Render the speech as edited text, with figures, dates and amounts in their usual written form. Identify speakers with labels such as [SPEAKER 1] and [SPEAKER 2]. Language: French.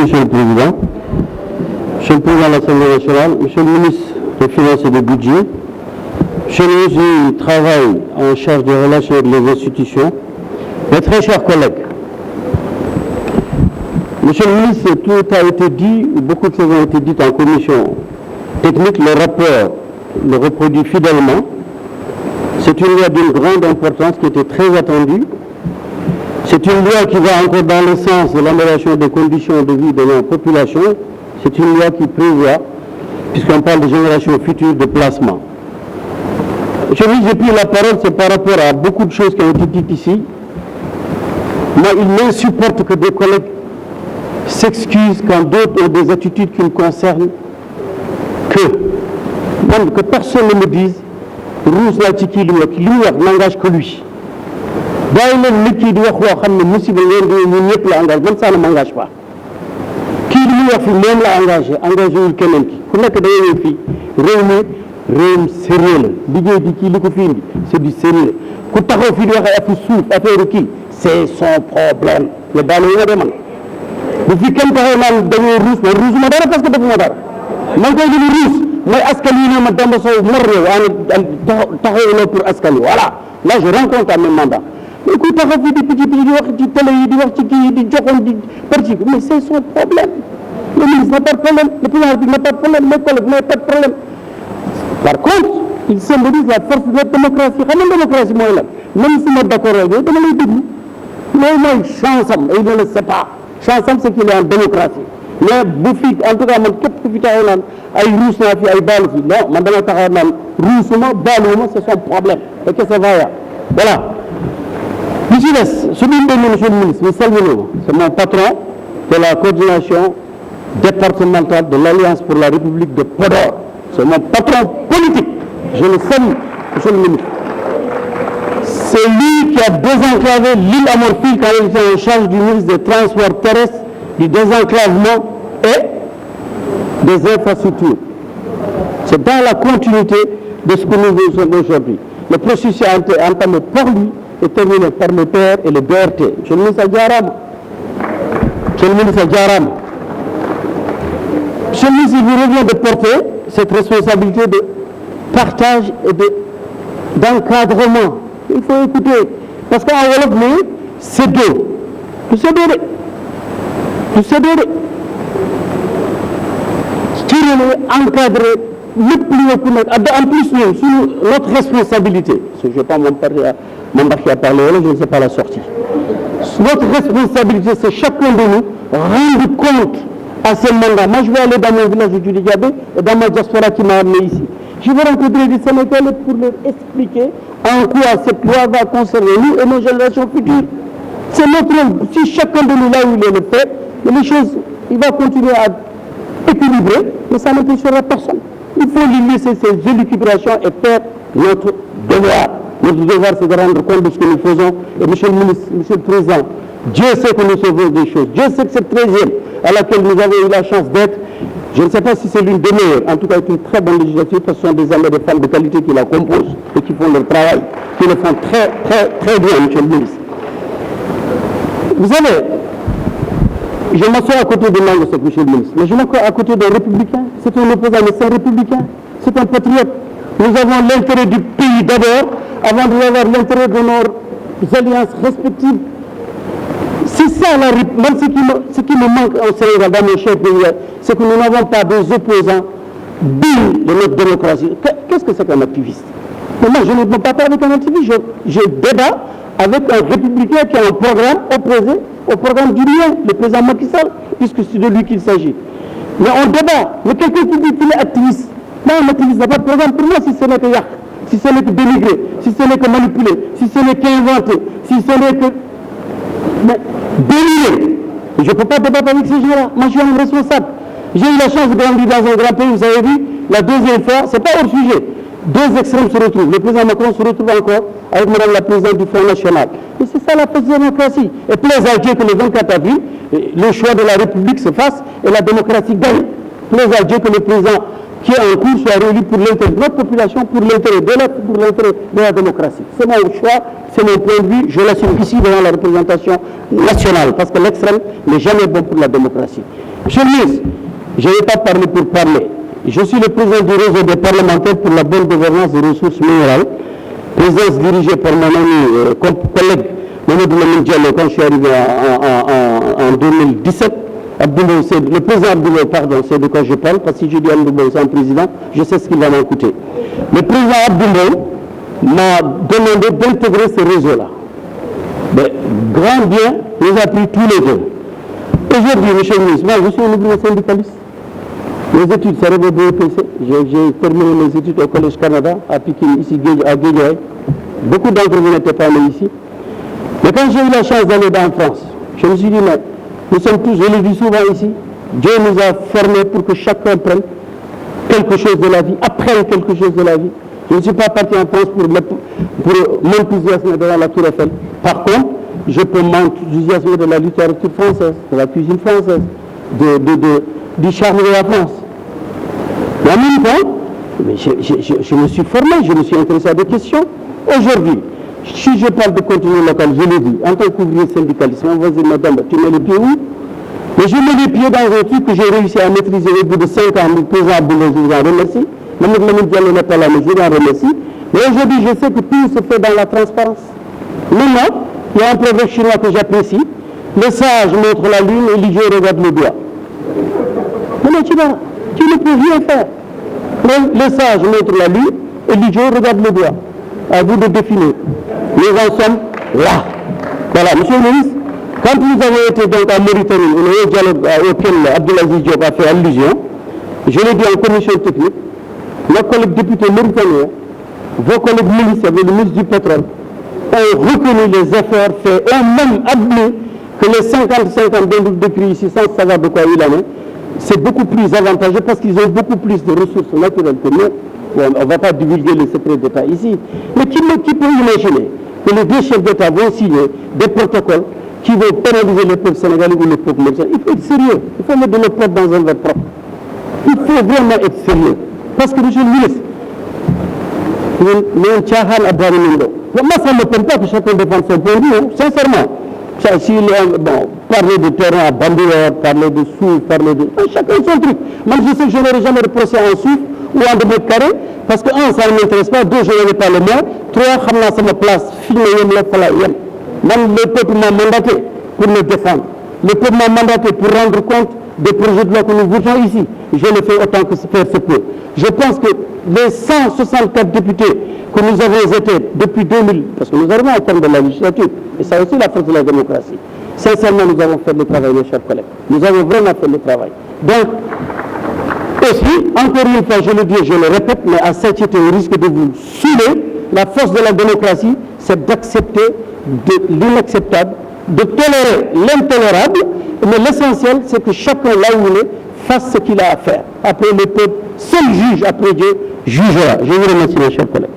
[SPEAKER 1] Monsieur le Président. Monsieur le Président de l'Assemblée nationale, Monsieur le ministre des Finances et du Budget, Monsieur le ministre du Travail en charge des relations avec les institutions, mes très chers collègues. Monsieur le ministre, tout a été dit, beaucoup de choses ont été dites en commission technique. Le rapport le reproduit fidèlement. C'est une loi d'une grande importance qui était très attendue. C'est une loi qui va encore dans le sens de l'amélioration des conditions de vie de nos populations. C'est une loi qui prévoit, puisqu'on parle de générations futures, de placement. Monsieur le ministre, j'ai pris la parole, c'est par rapport à beaucoup de choses qui ont été dites ici. Moi, il m'insupporte que des collègues s'excusent quand d'autres ont des attitudes qui me concernent, que personne ne me dise ruus laa ci kii li mu wax n'engage que lui. bàyyi leen nit ki di wax loo xam ne musiba ngeen di ñun ñëpp la engagé, man ça ne m'engage pas. kii li muy wax fi moom la engagé wul keneen ki ku nekk da ngay ñëw fii réew mi réewum sérieux la liggéey bi kii li ko fi indi c'est du sérieux ku taxaw fii di wax ay affaire suuf affaire kii c'est son problème mais daal la de man bu fi kenn taxaw naan dañoo ruus ma ruusuma dara parce que defuma dara man koy jëli ruus mooy askan wi ne ma Demba Sow mar réew taxawuloo pour askan wi voilà là je rencontre à mes mandats mais kuy taxaw fii di picc di wax ci télé yi di wax ci kii yi di joxoon di parti mais c'est son problème. Le ministre n'a pas de problème, le président n'a pas de problème, mes collègues n'ont pas de problème. Par contre, il symbolise la force de notre démocratie. Xam nga démocratie mooy lan même si ma d'accord ak yow dama lay déglu loolu mooy chance am et il ne le sait pas. Chance am c'est qu'il est en démocratie mais bu fi en tout cas man képp ku fi taxaw naan ay ruus naa fi ay baalu fi non man dama taxaw naan ruusuma baaluwuma c'est son problème et que ça va ya voilà. li ci des su ñu demee monsieur le ministre mu salmino ma c'est mon patron de la coordination départementale de l'Alliance pour la République de Podor. C'est mon patron politique. Je le salue, monsieur le ministre. C'est lui qui a désenclavé l'île Amorphile quand il était en charge du ministre des Transports terrestres, du désenclavement et des infrastructures. C'est dans la continuité de ce que nous faisons aujourd'hui. Le processus a été entamé par lui et terminé par le PR et le BRT. Monsieur le ministre Diarama. Monsieur le ministre Diarama. Monsieur le ministre, il vous revient de porter cette responsabilité de partage et d'encadrement. Il faut écouter. Parce qu'en Wolof, c'est deux. C'est deux. C'est deux. Encadrer le plus haut. En plus, sur notre responsabilité. Je ne vais pas m'embarquer à parler, je ne sais pas la sortie. Notre responsabilité, c'est chacun de nous rendre compte à ce mandat. Moi, je vais aller dans mon village de Djoudidiabé et dans ma diaspora qui m'a amené ici. Je vais rencontrer des Sénégalais pour leur expliquer en quoi cette loi va concerner nous et nos générations futures. C'est notre rôle. Si chacun de nous, là où il est le fait, les choses, il va continuer à équilibrer, mais ça n'empêchera personne. Il faut lui laisser ces élucubrations et faire notre devoir. Notre devoir, c'est de rendre compte de ce que nous faisons. Et monsieur le ministre, monsieur le président, Dieu sait que nous sauvons des choses. Dieu sait que cette 13e à laquelle nous avons eu la chance d'être, je ne sais pas si c'est l'une des meilleures, en tout cas c'est une très bonne législature parce que ce sont des hommes et des femmes de qualité qui la composent et qui font leur travail, qui le font très bien, monsieur le ministre. Vous savez, je m'assois à côté de Mangosek, monsieur le ministre, mais je m'assois à côté d'un républicain, c'est un opposant, mais c'est un républicain, c'est un patriote. Nous avons l'intérêt du pays d'abord, avant d'avoir l'intérêt de nos alliances respectives. C'est ça la même ce qui me manque au Sénégal, dans mes chers pays, c'est que nous n'avons pas des opposants dignes de notre démocratie. Qu'est-ce que c'est qu'un activiste? Mais moi, je ne me bats pas avec un activiste, je débat avec un républicain qui a un programme opposé au programme du mien, le président Macky Sall, puisque c'est de lui qu'il s'agit. Mais on débat. Mais quelqu'un qui dit qu'il est activiste, non, un activiste n'a pas de programme pour moi si ce n'est que yak, si ce n'est que dénigrer, si ce n'est que manipuler, si ce n'est qu'inventer, si ce n'est que... Mais délirer. Je ne peux pas débattre avec ces gens-là. Moi, je suis un responsable. J'ai eu la chance de grandir dans un grand pays, vous avez vu, la deuxième fois, ce n'est pas hors sujet. Deux extrêmes se retrouvent. Le président Macron se retrouve encore avec madame la présidente du Front National. Et c'est ça la démocratie. Et plaise à Dieu que le 24 avril, le choix de la République se fasse et la démocratie gagne. Plaise à Dieu que le président qui est en cours soit réélu pour l'intérêt de notre population, pour l'intérêt de l'autre, pour l'intérêt de la démocratie. C'est mon choix, c'est mon point de vue, je l'assume ici devant la représentation nationale, parce que l'extrême n'est jamais bon pour la démocratie. Monsieur le ministre, je ne vais pas parler pour parler. Je suis le président du réseau des parlementaires pour la bonne gouvernance des ressources minérales, présidence dirigée par mon ami, collègue Mamadou Lamine Diallo quand je suis arrivé en 2017. Le président Abdoulaye, pardon, c'est de quoi je parle, parce que si je dis Abdoulaye, c'est un président, je sais ce qu'il va m'en coûter. Le président Abdoulaye m'a demandé d'intégrer ce réseau-là. Mais grand bien nous a pris tous les deux. Aujourd'hui, monsieur le ministre, moi je suis un ouvrier syndicaliste. Mes études, c'est le BEPC. J'ai terminé mes études au Collège Canada, à Pékin, ici à Guédiawaye. Beaucoup d'entre vous n'étaient pas nés ici. Mais quand j'ai eu la chance d'aller en France, je me suis dit, mais nous sommes tous, je le dis souvent ici, Dieu nous a formés pour que chacun prenne quelque chose de la vie, apprenne quelque chose de la vie. Je ne suis pas parti en France pour m'enthousiasmer devant la Tour Eiffel. Par contre, je peux m'enthousiasmer de la littérature française, de la cuisine française, du charme de la France. Mais en même temps, je me suis formé, je me suis intéressé à des questions. Aujourd'hui, si je parle de contenu local, je le dis, en tant qu'ouvrier syndicaliste, on va dire, madame, tu mets les pieds où? Mais je mets les pieds dans un truc que j'ai réussi à maîtriser au bout de 5 ans. Le président Abdoulaye, je vous en remercie. Même le Diallo n'est pas là, mais je vous en remercie. Mais aujourd'hui, je sais que tout se fait dans la transparence. Maintenant, il y a un proverbe chinois que j'apprécie. Le sage montre la lune et l'idiot regarde le doigt. Maintenant, tu ne peux rien faire. Le sage montre la lune et l'idiot regarde le doigt. À vous de définir. Nous en sommes là. Voilà, monsieur le ministre, quand nous avons été donc à Mauritanie, au dialogue auquel Abdelaziz Diop a fait allusion, je l'ai dit en commission technique, nos collègues députés mauritaniens, vos collègues ministres, le ministre du pétrole, ont reconnu les efforts faits, ont même admis que les 50-50 dont nous décrit ici, sans savoir de quoi il en est, c'est beaucoup plus avantageux parce qu'ils ont beaucoup plus de ressources naturelles que nous. Bon, on ne va pas divulguer les secrets d'État ici. Mais qui peut imaginer que les deux chefs d'État vont signer des protocoles qui vont pénaliser le peuple sénégalais ou le peuple mauricien? Il faut être sérieux. Il faut mettre de l'eau propre dans un verre propre. Il faut vraiment être sérieux. Parce que, monsieur le ministre, moi, ça ne me peine pas que chacun défende son point de vue, hein, sincèrement. Parler de terrain à Bandouer, parler de Souf, parler de... Chacun son truc. Moi, je sais que je n'aurais jamais reproché un Souf ou un 2 mètres carrés, parce que un, ça ne m'intéresse pas, deux, je n'avais pas le mot, trois, je sais ma place, le peuple m'a mandaté pour le défendre. Le peuple m'a mandaté pour rendre compte des projets de loi que nous votons ici. Je le fais autant que faire se peut. Je pense que les 164 députés que nous avons été depuis 2000, parce que nous arrivons au terme de la législature, et ça aussi la force de la démocratie. Sincèrement, nous avons fait le travail, mes chers collègues. Nous avons vraiment fait le travail. Donc, aussi, encore une fois, je le dis et je le répète, mais à satiété au risque de vous saouler, la force de la démocratie, c'est d'accepter l'inacceptable, de tolérer l'intolérable, mais l'essentiel, c'est que chacun, là où il est, fasse ce qu'il a à faire. Après le peuple, seul juge, après Dieu, jugera. Je vous remercie, mes chers collègues.